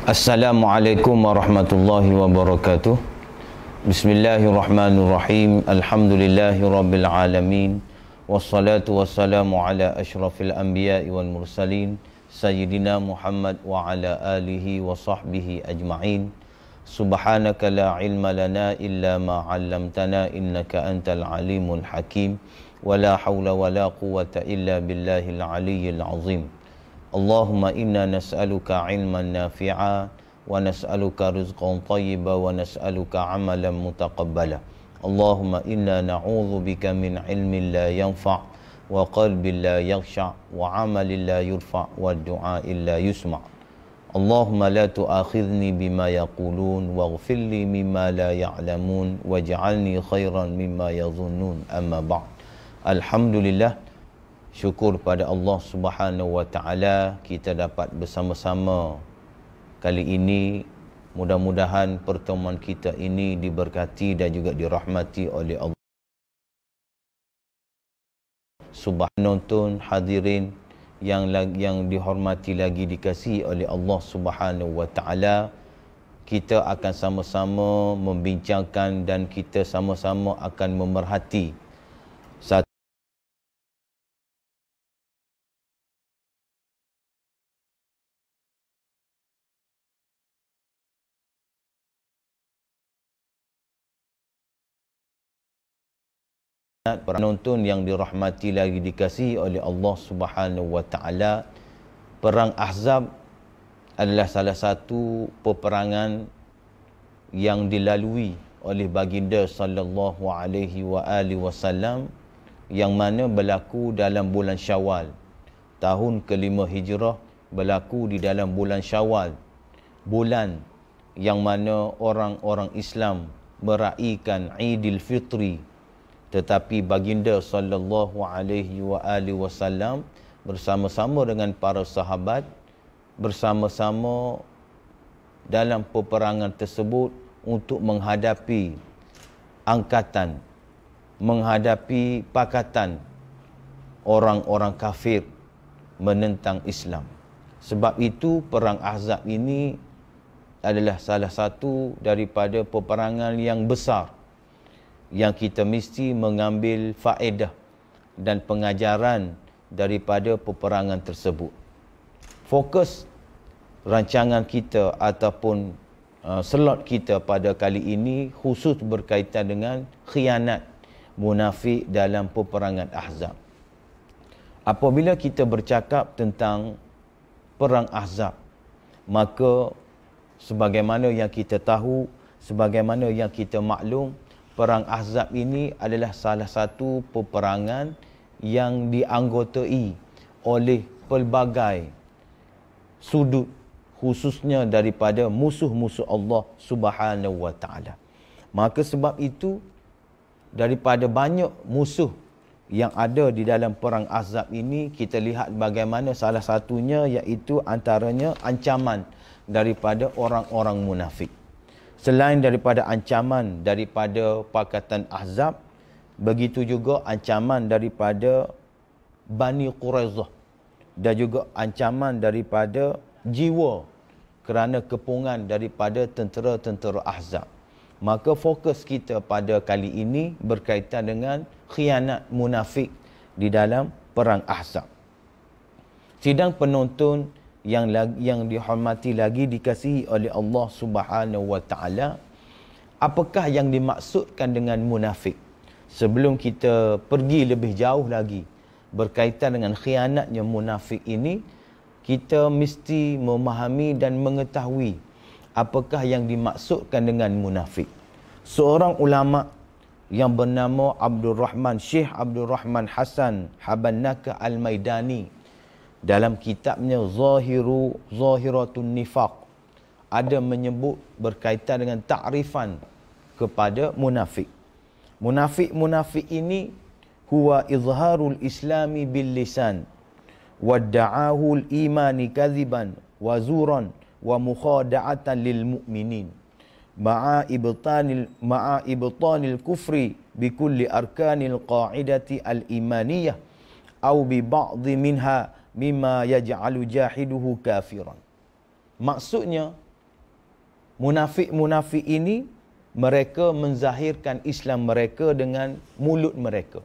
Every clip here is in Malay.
Assalamualaikum warahmatullahi wabarakatuh. Bismillahirrahmanirrahim. Alhamdulillahi rabbil alamin. Wassalatu wassalamu ala asyrafil anbiya'i wal mursalin Sayyidina Muhammad wa ala alihi wa sahbihi ajma'in. Subhanaka la ilma lana illa ma 'allamtana innaka antal alimul hakim. Wa la hawla wa la quwwata illa billahil aliyyil azim. Allahumma inna nas'aluka ilman nafi'a wa nas'aluka rizqan tayyiba wa nas'aluka amalan mutaqabbala. Allahumma inna na'udzubika min ilmin la yanfa' wa qalbin la yakhsha' wa amalin la yurfa' wa du'a'in la yusma'. Allahumma la tu'akhidhni bima yaqulun waghfir li mimma la ya'lamun waj'alni khairan mimma yadhunnun. Amma ba'd. Alhamdulillah, syukur pada Allah Subhanahu wa taala kita dapat bersama-sama kali ini. Mudah-mudahan pertemuan kita ini diberkati dan juga dirahmati oleh Allah. Subhanallah, hadirin yang dihormati lagi dikasihi oleh Allah Subhanahu wa taala. Kita akan sama-sama membincangkan dan kita sama-sama akan memerhati satu penonton yang dirahmati lagi dikasihi oleh Allah Subhanahu wa taala. Perang Ahzab adalah salah satu peperangan yang dilalui oleh baginda sallallahu alaihi wasallam, yang mana berlaku dalam bulan Syawal tahun ke-5 Hijrah, berlaku di dalam bulan Syawal, bulan yang mana orang-orang Islam meraihkan Idul Fitri. Tetapi baginda sallallahu alaihi wasallam bersama-sama dengan para sahabat bersama-sama dalam peperangan tersebut untuk menghadapi menghadapi pakatan orang-orang kafir menentang Islam. Sebab itu perang Ahzab ini adalah salah satu daripada peperangan yang besar yang kita mesti mengambil faedah dan pengajaran daripada peperangan tersebut. Fokus rancangan kita ataupun slot kita pada kali ini khusus berkaitan dengan khianat munafik dalam peperangan Ahzab. Apabila kita bercakap tentang perang Ahzab, maka sebagaimana yang kita tahu, sebagaimana yang kita maklum, perang Ahzab ini adalah salah satu peperangan yang dianggotai oleh pelbagai sudut, khususnya daripada musuh-musuh Allah Subhanahu wa taala. Maka sebab itu, daripada banyak musuh yang ada di dalam perang Ahzab ini, kita lihat bagaimana salah satunya iaitu antaranya ancaman daripada orang-orang munafik. Selain daripada ancaman daripada pakatan Ahzab, begitu juga ancaman daripada Bani Quraizah dan juga ancaman daripada jiwa kerana kepungan daripada tentera-tentera Ahzab. Maka fokus kita pada kali ini berkaitan dengan khianat munafik di dalam perang Ahzab. Sidang penonton yang dihormati lagi dikasihi oleh Allah Subhanahu wa taala, apakah yang dimaksudkan dengan munafik? Sebelum kita pergi lebih jauh lagi berkaitan dengan khianatnya munafik ini, kita mesti memahami dan mengetahui apakah yang dimaksudkan dengan munafik. Seorang ulama yang bernama Syekh Abdul Rahman Hasan Habannaka Al-Maidani, dalam kitabnya Zahiratun Nifaq, ada menyebut berkaitan dengan takrifan kepada munafik. Munafik ini huwa izharul islami bil lisan wa da'ahul imani kadhiban wa zuran wa mukhada'atan lil mu'minin ma'a ibtanil kufri bi kulli arkanil qa'idati al imaniyah au bi ba'dhi minha mimma yaj'alu jahiduhu kafiran. Maksudnya, Munafik-munafik ini mereka menzahirkan Islam mereka dengan mulut mereka.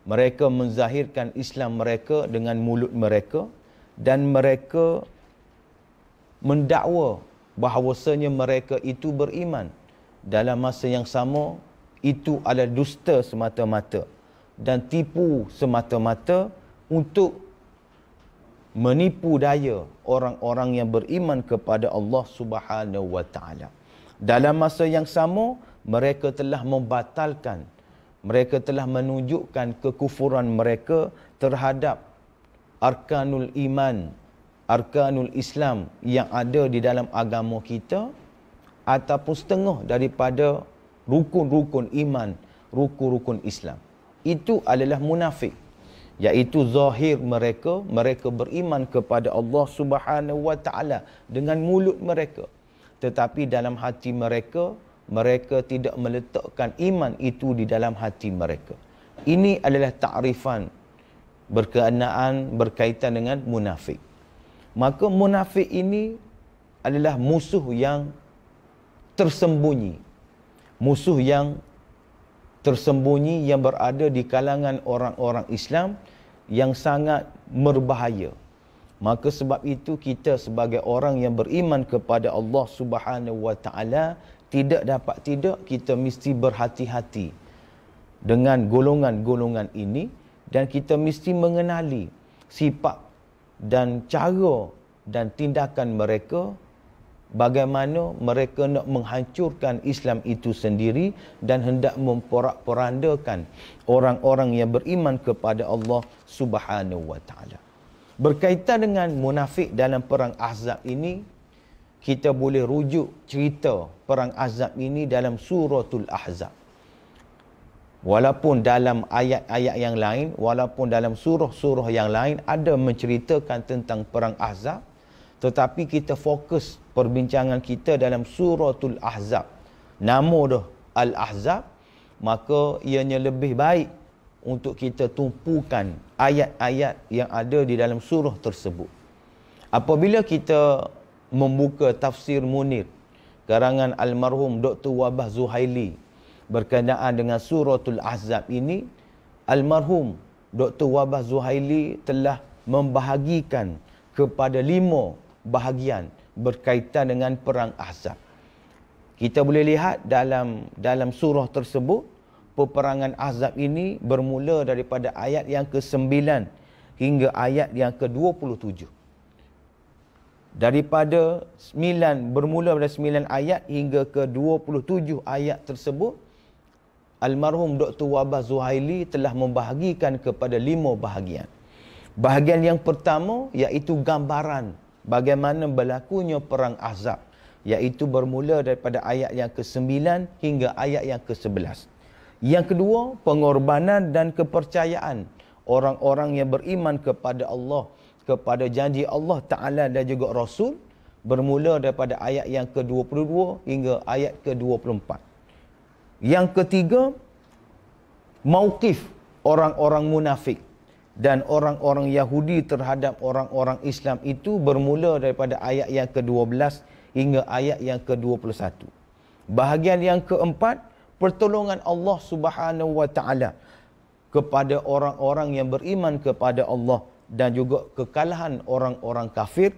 Mereka menzahirkan Islam mereka dengan mulut mereka dan mereka mendakwa bahawasanya mereka itu beriman. Dalam masa yang sama, itu adalah dusta semata-mata dan tipu semata-mata untuk menipu daya orang-orang yang beriman kepada Allah Subhanahu wa taala. Dalam masa yang sama, mereka telah membatalkan, mereka telah menunjukkan kekufuran mereka terhadap arkanul iman, arkanul Islam yang ada di dalam agama kita, ataupun setengah daripada rukun-rukun iman, rukun-rukun Islam. Itu adalah munafik, iaitu zahir mereka, mereka beriman kepada Allah Subhanahu wa taala dengan mulut mereka, tetapi dalam hati mereka, mereka tidak meletakkan iman itu di dalam hati mereka. Ini adalah takrifan berkaitan dengan munafik. Maka munafik ini adalah musuh yang tersembunyi. Musuh yang tersembunyi yang berada di kalangan orang-orang Islam yang sangat berbahaya. Maka sebab itu kita sebagai orang yang beriman kepada Allah Subhanahu wa taala tidak dapat tidak kita mesti berhati-hati dengan golongan-golongan ini, dan kita mesti mengenali sifat dan cara dan tindakan mereka, bagaimana mereka nak menghancurkan Islam itu sendiri dan hendak memporak-porandakan orang-orang yang beriman kepada Allah Subhanahu wa taala. Berkaitan dengan munafik dalam perang Ahzab ini, kita boleh rujuk cerita perang Ahzab ini dalam suratul Ahzab. Walaupun dalam ayat-ayat yang lain, walaupun dalam surah-surah yang lain ada menceritakan tentang perang Ahzab, tetapi kita fokus perbincangan kita dalam suratul Ahzab. Nama dah Al-Ahzab, maka ianya lebih baik untuk kita tumpukan ayat-ayat yang ada di dalam surah tersebut. Apabila kita membuka tafsir Munir karangan almarhum Dr. Wabah Zuhaili berkenaan dengan suratul Ahzab ini, almarhum Dr. Wabah Zuhaili telah membahagikan kepada 5 bahagian berkaitan dengan perang Ahzab. Kita boleh lihat dalam surah tersebut, peperangan Ahzab ini bermula daripada ayat yang ke-9 hingga ayat yang ke-27. Bermula dari 9 ayat hingga ke-27 ayat tersebut, almarhum Dr. Wabah Zuhaili telah membahagikan kepada 5 bahagian. Bahagian yang pertama iaitu gambaran bagaimana berlakunya perang Ahzab, iaitu bermula daripada ayat yang ke-9 hingga ayat yang ke-11. Yang kedua, pengorbanan dan kepercayaan orang-orang yang beriman kepada Allah, kepada janji Allah Ta'ala dan juga Rasul, bermula daripada ayat yang ke-22 hingga ayat ke-24. Yang ketiga, mauqif orang-orang munafik dan orang-orang Yahudi terhadap orang-orang Islam itu bermula daripada ayat yang ke-12 hingga ayat yang ke-21. Bahagian yang keempat, pertolongan Allah Subhanahu wa taala kepada orang-orang yang beriman kepada Allah dan juga kekalahan orang-orang kafir,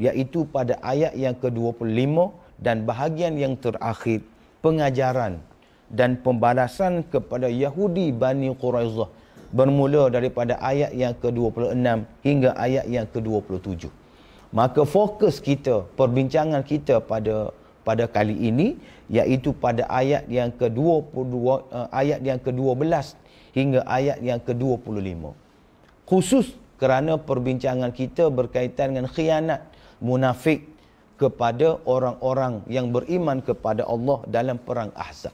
iaitu pada ayat yang ke-25, dan bahagian yang terakhir, pengajaran dan pembalasan kepada Yahudi Bani Quraizah bermula daripada ayat yang ke-26 hingga ayat yang ke-27. Maka fokus kita, perbincangan kita pada kali ini iaitu pada ayat yang ke-22, ayat yang ke-12 hingga ayat yang ke-25. Khusus kerana perbincangan kita berkaitan dengan khianat munafik kepada orang-orang yang beriman kepada Allah dalam perang Ahzab.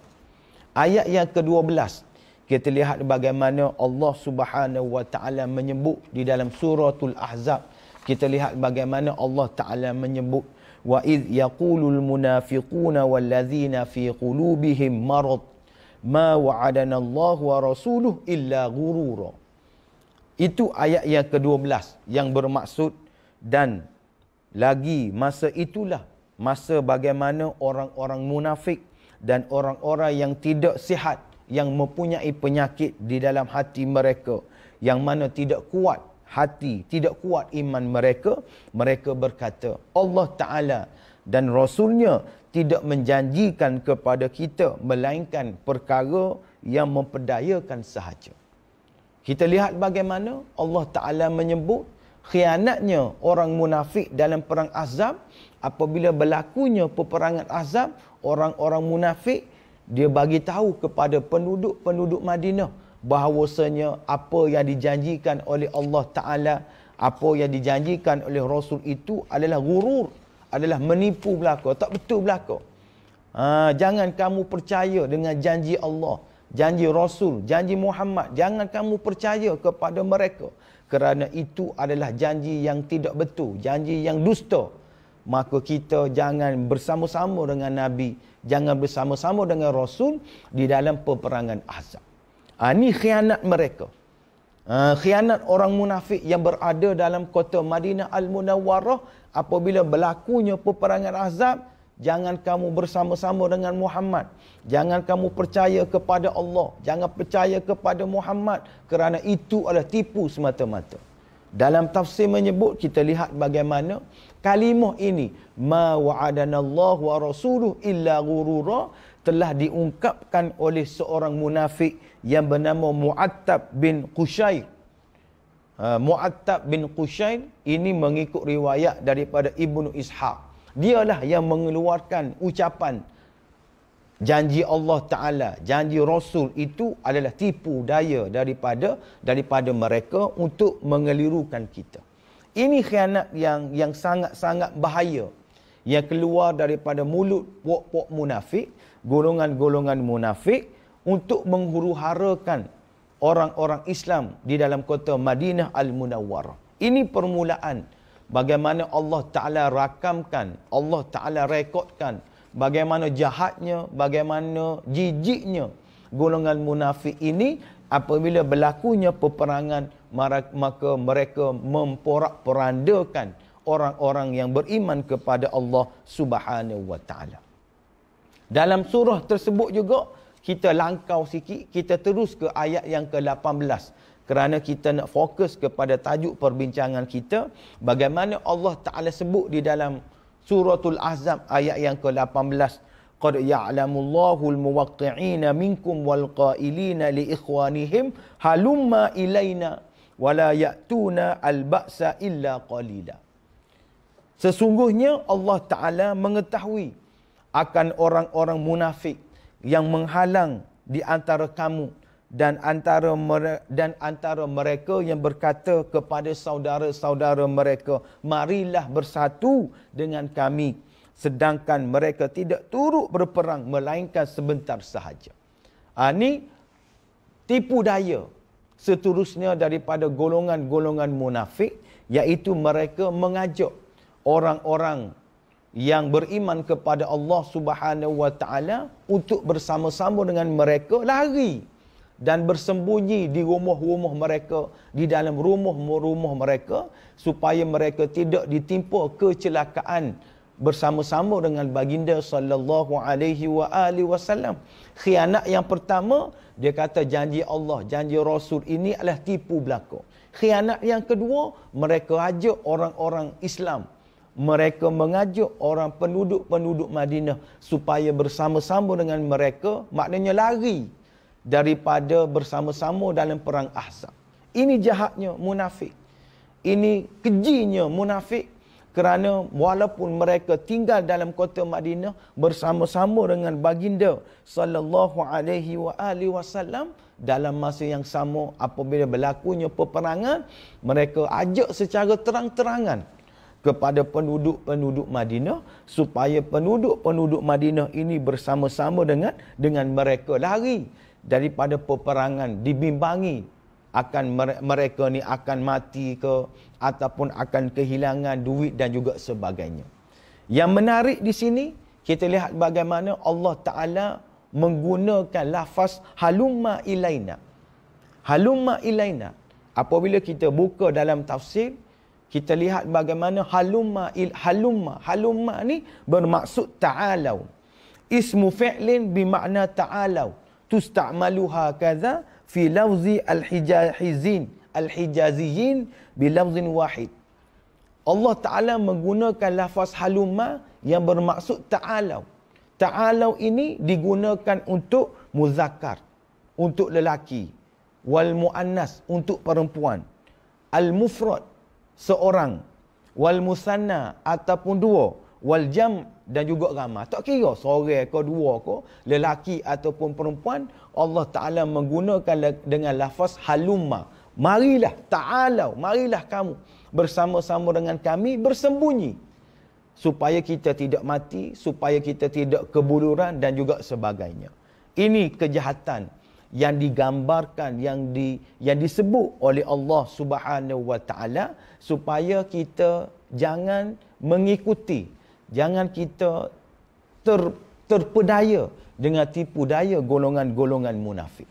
Ayat yang ke-12, kita lihat bagaimana Allah Subhanahu wa taala menyebut di dalam suratul Ahzab. Kita lihat bagaimana Allah Taala menyebut, wa idh yaqulul munafiquna wallazina fi qulubihim marad ma wa'adana Allah wa rasuluhu illa ghurura. Itu ayat yang ke-12 yang bermaksud, dan lagi masa itulah masa bagaimana orang-orang munafik dan orang-orang yang tidak sihat, yang mempunyai penyakit di dalam hati mereka, yang mana tidak kuat hati, tidak kuat iman mereka, mereka berkata, Allah Ta'ala dan Rasulnya tidak menjanjikan kepada kita melainkan perkara yang memperdayakan sahaja. Kita lihat bagaimana Allah Ta'ala menyebut khianatnya orang munafik dalam perang Ahzab. Apabila berlakunya peperangan Ahzab, orang-orang munafik dia bagi tahu kepada penduduk-penduduk Madinah bahawasanya apa yang dijanjikan oleh Allah Ta'ala, apa yang dijanjikan oleh Rasul itu adalah gurur, adalah menipu belaka, tak betul belaka. Jangan kamu percaya dengan janji Allah, janji Rasul, janji Muhammad. Jangan kamu percaya kepada mereka, kerana itu adalah janji yang tidak betul, janji yang dusta. Maka kita jangan bersama-sama dengan Nabi, jangan bersama-sama dengan Rasul di dalam peperangan Ahzab. Ini khianat mereka. Khianat orang munafik yang berada dalam kota Madinah Al-Munawwarah. Apabila berlakunya peperangan Ahzab, jangan kamu bersama-sama dengan Muhammad, jangan kamu percaya kepada Allah, jangan percaya kepada Muhammad, kerana itu adalah tipu semata-mata. Dalam tafsir menyebut, kita lihat bagaimana kalimah ini, ma wa'adanallahu wa rasuluh illa ghurura, telah diungkapkan oleh seorang munafik yang bernama Mu'attab bin Qushair. Mu'attab bin Qushair ini mengikut riwayat daripada Ibnu Ishaq. Dialah yang mengeluarkan ucapan janji Allah Ta'ala, janji Rasul itu adalah tipu daya daripada mereka untuk mengelirukan kita. Ini khianat yang sangat-sangat bahaya, yang keluar daripada mulut puak-puak munafik, golongan-golongan munafik, untuk menghuru-harakan orang-orang Islam di dalam kota Madinah Al-Munawwarah. Ini permulaan bagaimana Allah Ta'ala rakamkan, Allah Ta'ala rekodkan bagaimana jahatnya, bagaimana jijiknya golongan munafik ini. Apabila berlakunya peperangan, maka mereka memporak-porandakan orang-orang yang beriman kepada Allah Subhanahu wa Ta'ala. Dalam surah tersebut juga, kita langkau sikit, kita terus ke ayat yang ke-18, kerana kita nak fokus kepada tajuk perbincangan kita, bagaimana Allah Ta'ala sebut di dalam suratul Ahzab ayat yang ke-18, qad ya'lamullahu al-muwaqqi'ina minkum wal qailina li ikhwanihim halumma ilaina wala ya'tuna al-ba'sa illa qalila. Sesungguhnya Allah Ta'ala mengetahui akan orang-orang munafik yang menghalang di antara kamu dan antara mereka yang berkata kepada saudara-saudara mereka, marilah bersatu dengan kami, sedangkan mereka tidak turut berperang melainkan sebentar sahaja. Ini tipu daya seterusnya daripada golongan-golongan munafik, iaitu mereka mengajak orang-orang yang beriman kepada Allah Subhanahu wa Ta'ala untuk bersama-sama dengan mereka lari dan bersembunyi di rumah-rumah mereka, di dalam rumah-rumah mereka, supaya mereka tidak ditimpa kecelakaan bersama-sama dengan baginda sallallahu alaihi wasallam. Khianat yang pertama, dia kata janji Allah, janji Rasul ini adalah tipu belaka. Khianat yang kedua, mereka ajak orang-orang Islam, mereka mengajak orang penduduk-penduduk Madinah supaya bersama-sama dengan mereka, maknanya lari daripada bersama-sama dalam perang Ahzab. Ini jahatnya munafik. Ini kejinya munafik. Kerana walaupun mereka tinggal dalam kota Madinah bersama-sama dengan baginda sallallahu alaihi wasallam, dalam masa yang sama apabila berlakunya peperangan, mereka ajak secara terang-terangan kepada penduduk-penduduk Madinah supaya penduduk-penduduk Madinah ini bersama-sama dengan mereka lari daripada peperangan, dibimbangi akan mereka ni akan mati ke, ataupun akan kehilangan duit dan juga sebagainya. Yang menarik di sini, kita lihat bagaimana Allah Ta'ala menggunakan lafaz halumma ilaina. Halumma ilaina. Apabila kita buka dalam tafsir, kita lihat bagaimana halumma ni bermaksud ta'alau. Ismu fi'lin bimakna ta'alau. Tusta'maluha kaza fi lafzi al-hijaziyin bilafzin wahid. Allah Ta'ala menggunakan lafaz halumma yang bermaksud ta'alau. Ta'alau ini digunakan untuk muzakkar, untuk lelaki. Wal muannas, untuk perempuan. Al-mufrad, seorang. Wal musanna, ataupun dua. Wal jam', dan juga ramai. Tak kira seorang ke dua ke, lelaki ataupun perempuan, Allah Ta'ala menggunakan dengan lafaz halumma. Marilah, ta'alau, marilah kamu bersama-sama dengan kami bersembunyi. Supaya kita tidak mati, supaya kita tidak kebuluran dan juga sebagainya. Ini kejahatan yang digambarkan, yang disebut oleh Allah Subhanahu wa Ta'ala, supaya kita jangan mengikuti, jangan kita terpedaya dengan tipu daya golongan-golongan munafik.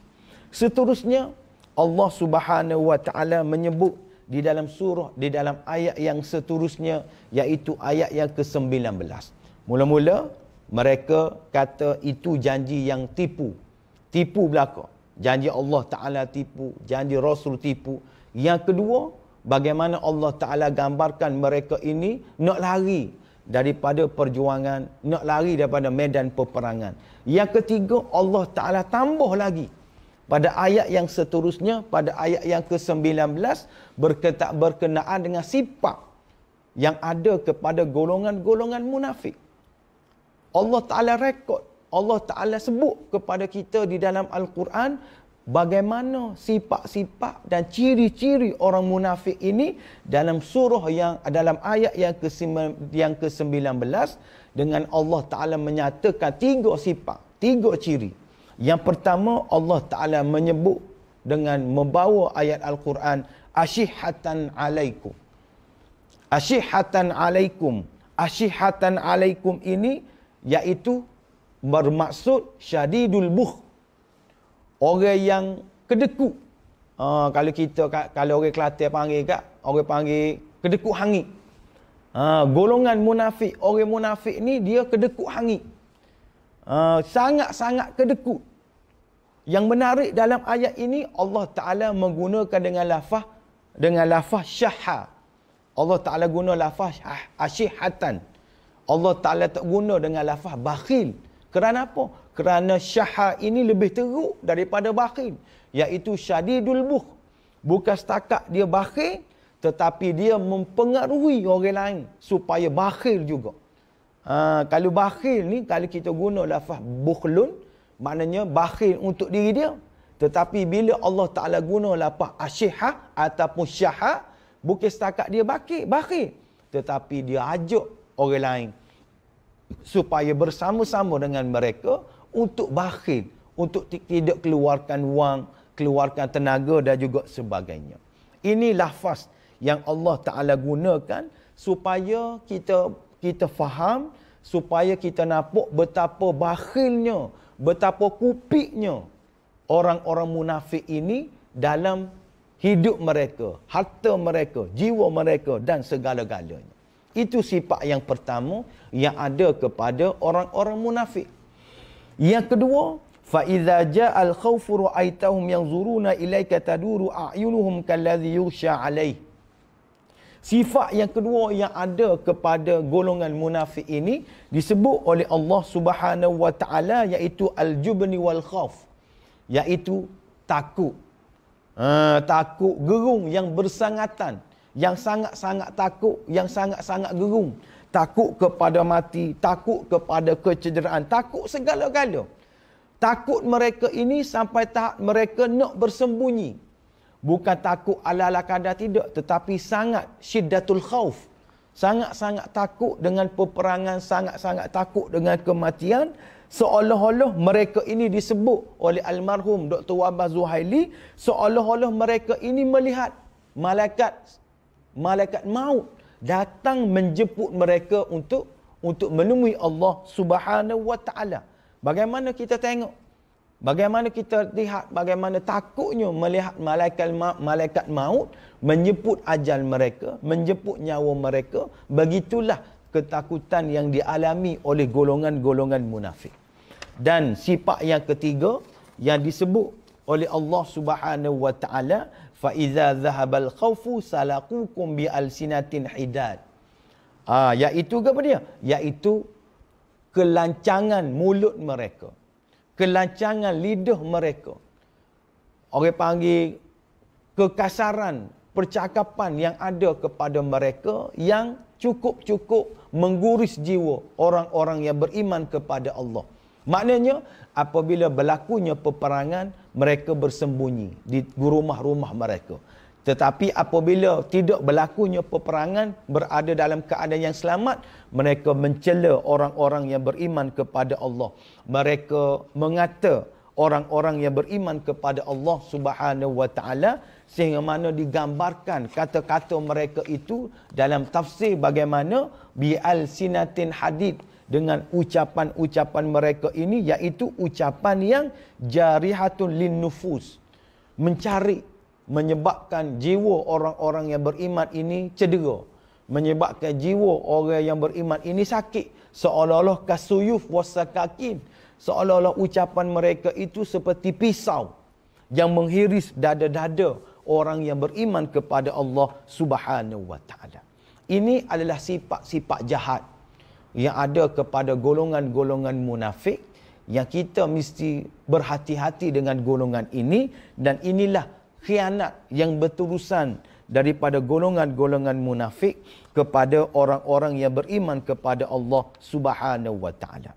Seterusnya Allah Subhanahu wa Ta'ala menyebut di dalam surah, di dalam ayat yang seterusnya, iaitu ayat yang ke-19. Mula-mula mereka kata itu janji yang tipu belaka. Janji Allah Ta'ala tipu, janji Rasul tipu. Yang kedua, bagaimana Allah Ta'ala gambarkan mereka ini nak lari daripada perjuangan, nak lari daripada medan peperangan. Yang ketiga, Allah Ta'ala tambah lagi pada ayat yang seterusnya, pada ayat yang ke-19, berkenaan dengan sifat yang ada kepada golongan-golongan munafik. Allah Ta'ala rekod, Allah Ta'ala sebut kepada kita di dalam Al-Quran bagaimana sifat-sifat dan ciri-ciri orang munafik ini dalam dalam ayat yang ke-19, dengan Allah Ta'ala menyatakan 3 sifat, 3 ciri. Yang pertama, Allah Ta'ala menyebut dengan membawa ayat Al-Quran, asyihatan alaikum. Asyihatan alaikum. Asyihatan alaikum ini iaitu bermaksud syadidul bukh. Orang yang kedekut. Kalau orang Kelantan panggil orang panggil kedekut hangit. Golongan munafik, orang munafik ni dia kedekut hangit. Sangat-sangat kedekut. Yang menarik dalam ayat ini, Allah Ta'ala menggunakan dengan lafaz syaha. Allah Ta'ala guna lafaz asyihatan. Allah Ta'ala tak guna dengan lafaz bakhil. Kerana apa? Kerana syaha ini lebih teruk daripada bakhil. Iaitu syadidul bukh. Bukan setakat dia bakhil, tetapi dia mempengaruhi orang lain supaya bakhil juga. Kalau bakhil ni, kalau kita guna lafaz bukhlun, maknanya bakhil untuk diri dia. Tetapi bila Allah Ta'ala guna lafaz asyihah ataupun syahah, bukan setakat dia bakhil, tetapi dia ajak orang lain supaya bersama-sama dengan mereka untuk bakhil, untuk tidak keluarkan wang, keluarkan tenaga dan juga sebagainya. Ini lafaz yang Allah Ta'ala gunakan supaya kita faham, supaya kita nampak betapa bakhilnya, betapa kupiknya orang-orang munafik ini dalam hidup mereka, harta mereka, jiwa mereka dan segala-galanya. Itu sifat yang pertama yang ada kepada orang-orang munafik. Yang kedua, fa idza ja'al khawfu ra'aitahum yanzuruna ilaika taduru a'yunuhum kalladhi yughsha 'alaih. Sifat yang kedua yang ada kepada golongan munafik ini disebut oleh Allah Subhanahu wa Ta'ala, iaitu al-jubni wal khauf, iaitu takut. Takut gerung yang bersangatan, yang sangat-sangat takut, yang sangat-sangat gerung. Takut kepada mati, takut kepada kecederaan, takut segala-gala. Takut mereka ini sampai tahap mereka nak bersembunyi. Bukan takut ala-ala kadar, tidak, tetapi sangat syiddatul khauf. Sangat-sangat takut dengan peperangan, sangat-sangat takut dengan kematian. Seolah-olah mereka ini disebut oleh almarhum Dr. Wabah Zuhaili, seolah-olah mereka ini melihat malaikat maut datang menjemput mereka untuk menemui Allah Subhanahu wa Ta'ala. Bagaimana kita tengok Bagaimana kita lihat bagaimana takutnya melihat malaikat maut menjemput ajal mereka, menjemput nyawa mereka. Begitulah ketakutan yang dialami oleh golongan-golongan munafik. Dan sifat yang ketiga yang disebut oleh Allah Subhanahu wa taala, fa iza dhahabal khaufu salaqukum bi alsinatin hidad. Iaitu apa dia? Iaitu kelancangan mulut mereka, kelancangan lidah mereka. Orang panggil kekasaran percakapan yang ada kepada mereka yang cukup-cukup mengguris jiwa orang-orang yang beriman kepada Allah. Maknanya apabila berlakunya peperangan, mereka bersembunyi di rumah-rumah mereka. Tetapi apabila tidak berlakunya peperangan, berada dalam keadaan yang selamat, mereka mencela orang-orang yang beriman kepada Allah. Mereka mengata orang-orang yang beriman kepada Allah Subhanahu wa taala, sehingga mana digambarkan kata-kata mereka itu dalam tafsir bagaimana bi'al sinatin hadid, dengan ucapan-ucapan mereka ini, iaitu ucapan yang jarihatun lin nufus, mencari, menyebabkan jiwa orang-orang yang beriman ini cedera, menyebabkan jiwa orang yang beriman ini sakit, seolah-olah kasuyuf wasakakin, seolah-olah ucapan mereka itu seperti pisau yang menghiris dada-dada orang yang beriman kepada Allah Subhanahu wa taala. Ini adalah sifat-sifat jahat yang ada kepada golongan-golongan munafik, yang kita mesti berhati-hati dengan golongan ini. Dan inilah khianat yang berterusan daripada golongan-golongan munafik kepada orang-orang yang beriman kepada Allah Subhanahu wa taala.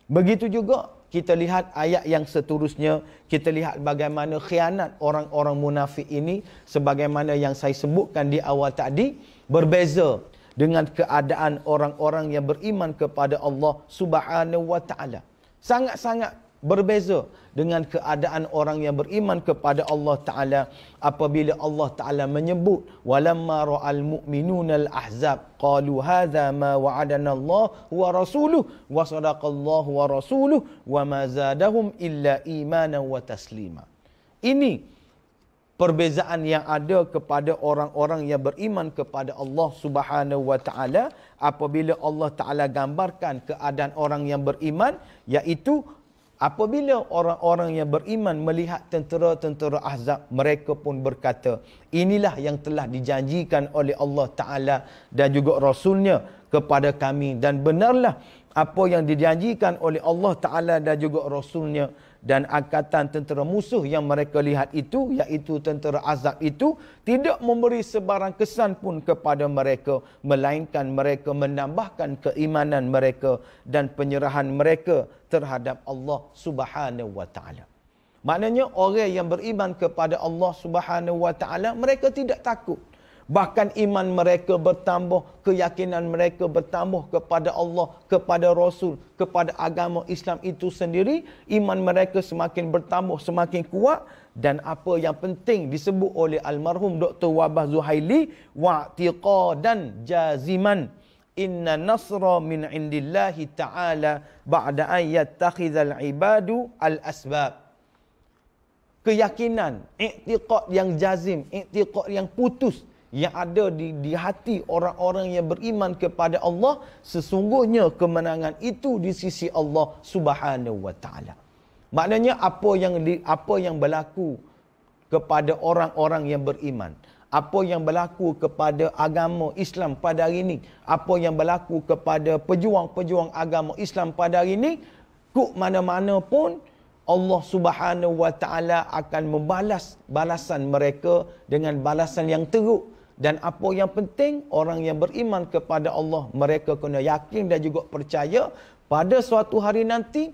Begitu juga kita lihat ayat yang seterusnya, kita lihat bagaimana khianat orang-orang munafik ini, sebagaimana yang saya sebutkan di awal tadi, berbeza dengan keadaan orang-orang yang beriman kepada Allah Subhanahu wa taala. Sangat-sangat berbeza dengan keadaan orang yang beriman kepada Allah taala apabila Allah taala menyebut walamma ra'al mu'minuna al-ahzab qalu hadza ma wa'adana Allah wa rasuluhu wa sadaqallahu wa rasuluhu wa ma zadahum illa imanan wa taslima. Ini perbezaan yang ada kepada orang-orang yang beriman kepada Allah Subhanahu wa taala apabila Allah taala gambarkan keadaan orang yang beriman, iaitu apabila orang-orang yang beriman melihat tentera-tentera Ahzab, mereka pun berkata, inilah yang telah dijanjikan oleh Allah taala dan juga Rasulnya kepada kami, dan benarlah apa yang dijanjikan oleh Allah taala dan juga Rasulnya. Dan angkatan tentera musuh yang mereka lihat itu, iaitu tentera Ahzab itu, tidak memberi sebarang kesan pun kepada mereka, melainkan mereka menambahkan keimanan mereka dan penyerahan mereka terhadap Allah Subhanahu wa taala. Maknanya orang yang beriman kepada Allah Subhanahu wa taala, mereka tidak takut. Bahkan iman mereka bertambah, keyakinan mereka bertambah kepada Allah, kepada Rasul, kepada agama Islam itu sendiri. Iman mereka semakin bertambah, semakin kuat. Dan apa yang penting disebut oleh almarhum Dr. Wabah Zuhaili, wa'tiqadan jaziman inna nasra min indillahi ta'ala ba'da an yattakhidhal ibadu al-asbab. Keyakinan, i'tiqad yang jazim, i'tiqad yang putus, yang ada di hati orang-orang yang beriman kepada Allah, sesungguhnya kemenangan itu di sisi Allah Subhanahu wa taala. Maknanya apa yang berlaku kepada orang-orang yang beriman, apa yang berlaku kepada agama Islam pada hari ini, apa yang berlaku kepada pejuang-pejuang agama Islam pada hari ini, kuk mana-mana pun Allah Subhanahu wa taala akan membalas balasan mereka dengan balasan yang teruk. Dan apa yang penting, orang yang beriman kepada Allah, mereka kena yakin dan juga percaya pada suatu hari nanti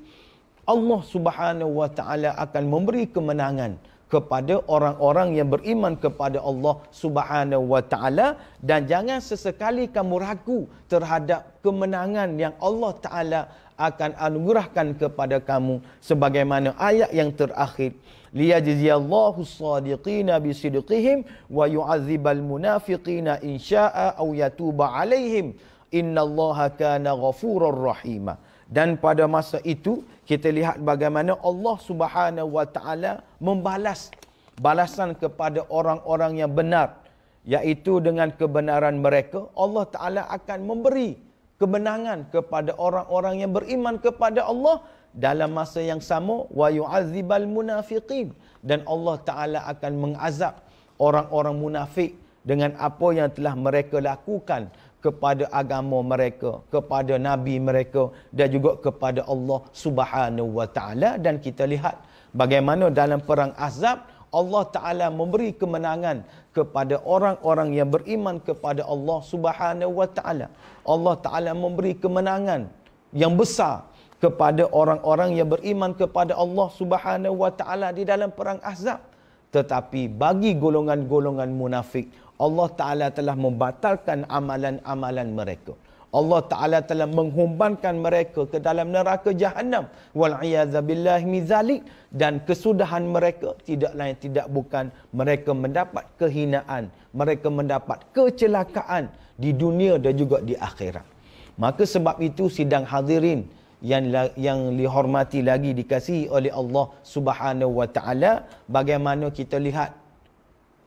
Allah Subhanahu wa taala akan memberi kemenangan kepada orang-orang yang beriman kepada Allah Subhanahu wa taala. Dan jangan sesekali kamu ragu terhadap kemenangan yang Allah taala akan anugerahkan kepada kamu, sebagaimana ayat yang terakhir, liyajziyallahu as-sadiqina bisidqihim wa yu'adzibal munafiqina in syaa'a aw yatuba 'alaihim innallaha kana ghafurur rahima. Dan pada masa itu kita lihat bagaimana Allah Subhanahu wa taala membalas balasan kepada orang-orang yang benar, iaitu dengan kebenaran mereka Allah taala akan memberi kemenangan kepada orang-orang yang beriman kepada Allah. Dalam masa yang sama wa yu'adzibal munafiqin, dan Allah taala akan mengazab orang-orang munafik dengan apa yang telah mereka lakukan kepada agama mereka, kepada nabi mereka dan juga kepada Allah Subhanahu wa taala. Dan kita lihat bagaimana dalam perang Ahzab Allah taala memberi kemenangan kepada orang-orang yang beriman kepada Allah Subhanahu wa taala. Allah taala memberi kemenangan yang besar kepada orang-orang yang beriman kepada Allah Subhanahu wa taala di dalam perang Ahzab. Tetapi bagi golongan-golongan munafik, Allah Ta'ala telah membatalkan amalan-amalan mereka. Allah Ta'ala telah menghumbankan mereka ke dalam neraka Jahannam. Wal'iyadzabillahi min zalik. Dan kesudahan mereka tidak lain tidak bukan mereka mendapat kehinaan, mereka mendapat kecelakaan di dunia dan juga di akhirat. Maka sebab itu sidang hadirin yang dihormati lagi dikasihi oleh Allah Subhanahu wa taala, bagaimana kita lihat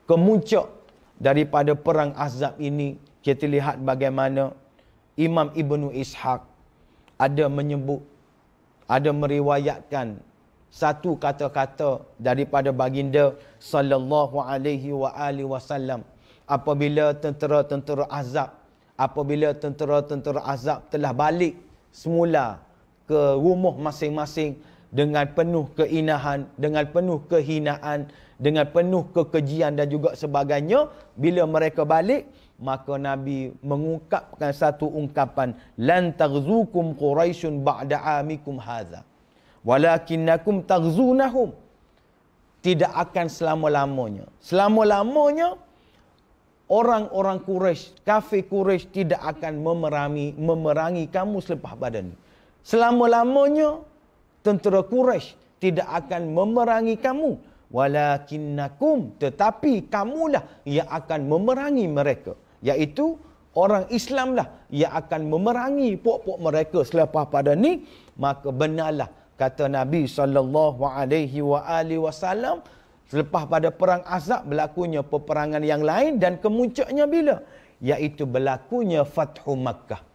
kemuncak daripada perang Ahzab ini, kita lihat bagaimana Imam Ibnu Ishaq ada menyebut, ada meriwayatkan satu kata-kata daripada baginda sallallahu alaihi wasallam apabila tentera-tentera Ahzab telah balik semula ke rumah masing-masing dengan penuh keinahan, dengan penuh kehinaan, dengan penuh kekejian dan juga sebagainya. Bila mereka balik, maka Nabi mengungkapkan satu ungkapan, lan taghzukum quraisyun ba'da amikum hadza walakinnakum taghzunahum. Tidak akan selama-lamanya orang-orang Quraisy, kafir Quraisy tidak akan memerangi kamu selepas pada ini. Selama-lamanya tentera Quraisy tidak akan memerangi kamu, walakinnakum, tetapi kamulah yang akan memerangi mereka, iaitu orang Islamlah yang akan memerangi puak-puak mereka selepas pada ni. Maka benarlah kata Nabi SAW, selepas pada perang Ahzab berlakunya peperangan yang lain, dan kemuncaknya bila? Iaitu berlakunya Fathu Makkah.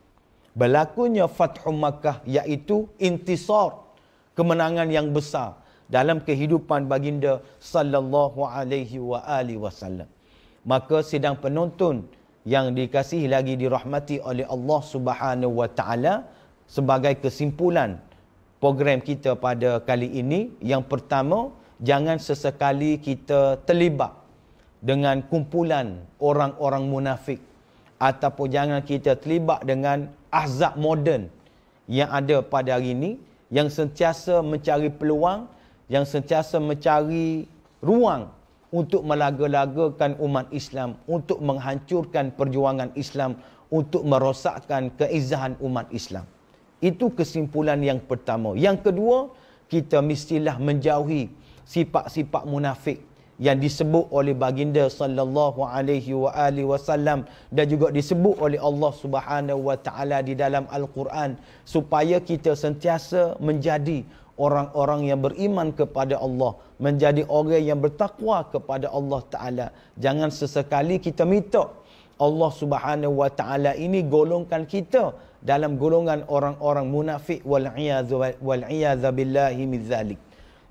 Berlakunya Fathu Makkah iaitu intisar, kemenangan yang besar dalam kehidupan baginda sallallahu alaihi wasallam. Maka sidang penonton yang dikasihi lagi dirahmati oleh Allah Subhanahu wa taala, sebagai kesimpulan program kita pada kali ini, yang pertama, jangan sesekali kita terlibat dengan kumpulan orang-orang munafik, ataupun jangan kita terlibat dengan Ahzab moden yang ada pada hari ini, yang sentiasa mencari peluang, yang sentiasa mencari ruang untuk melaga-lagakan umat Islam, untuk menghancurkan perjuangan Islam, untuk merosakkan keizahan umat Islam. Itu kesimpulan yang pertama. Yang kedua, kita mestilah menjauhi sifat-sifat munafik yang disebut oleh baginda sallallahu alaihi wasallam dan juga disebut oleh Allah Subhanahu wa taala di dalam Al-Quran, supaya kita sentiasa menjadi orang-orang yang beriman kepada Allah, menjadi orang yang bertakwa kepada Allah taala. Jangan sesekali kita minta Allah Subhanahu wa taala ini golongkan kita dalam golongan orang-orang munafik, wal iyadzu billahi min zalik.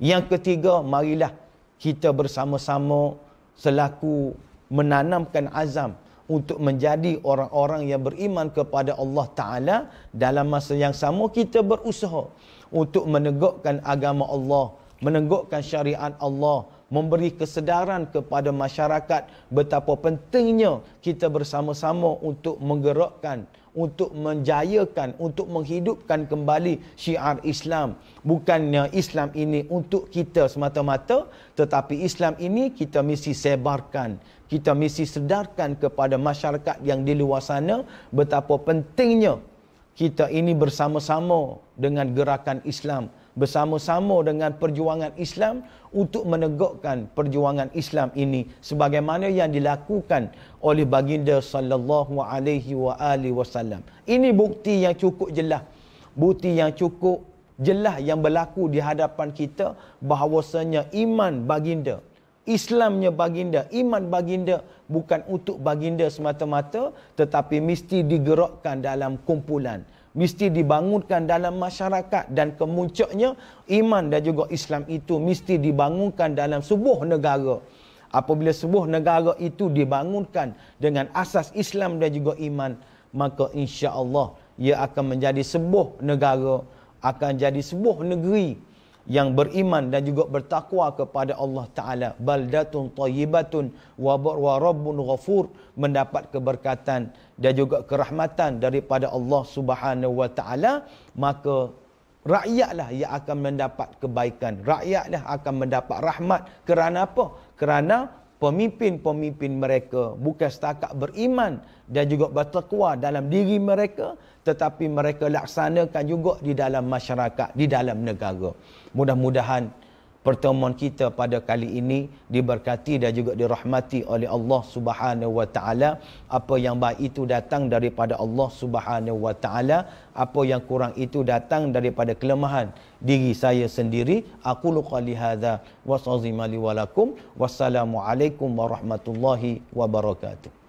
Yang ketiga, marilah kita bersama-sama selaku menanamkan azam untuk menjadi orang-orang yang beriman kepada Allah Ta'ala. Dalam masa yang sama, kita berusaha untuk menegakkan agama Allah, menegakkan syariat Allah, memberi kesedaran kepada masyarakat betapa pentingnya kita bersama-sama untuk menggerakkan, untuk menjayakan, untuk menghidupkan kembali syiar Islam. Bukannya Islam ini untuk kita semata-mata, tetapi Islam ini kita mesti sebarkan, kita mesti sedarkan kepada masyarakat yang di luar sana betapa pentingnya kita ini bersama-sama dengan gerakan Islam, bersama-sama dengan perjuangan Islam untuk menegakkan perjuangan Islam ini sebagaimana yang dilakukan oleh baginda sallallahu alaihi wasallam. Ini bukti yang cukup jelas bukti yang cukup jelas yang berlaku di hadapan kita bahawasanya iman baginda, Islamnya baginda, iman baginda bukan untuk baginda semata-mata, tetapi mesti digerakkan dalam kumpulan, mesti dibangunkan dalam masyarakat, dan kemuncaknya iman dan juga Islam itu mesti dibangunkan dalam sebuah negara. Apabila sebuah negara itu dibangunkan dengan asas Islam dan juga iman, maka insya-Allah ia akan menjadi sebuah negara, akan jadi sebuah negeri yang beriman dan juga bertakwa kepada Allah Ta'ala. Baldatun tayyibatun wa rabbun ghafur, mendapat keberkatan dan juga kerahmatan daripada Allah Subhanahu wa Ta'ala, maka rakyatlah yang akan mendapat kebaikan, rakyatlah akan mendapat rahmat. Kerana apa? Kerana pemimpin-pemimpin mereka bukan setakat beriman dan juga bertakwa dalam diri mereka, tetapi mereka laksanakan juga di dalam masyarakat, di dalam negara. Mudah-mudahan pertemuan kita pada kali ini diberkati dan juga dirahmati oleh Allah Subhanahu wa Ta'ala. Apa yang baik itu datang daripada Allah Subhanahu wa Ta'ala, apa yang kurang itu datang daripada kelemahan diri saya sendiri. Aqulu qali hadza wa sallallahu wa lakum. Wassalamualaikum warahmatullahi wabarakatuh.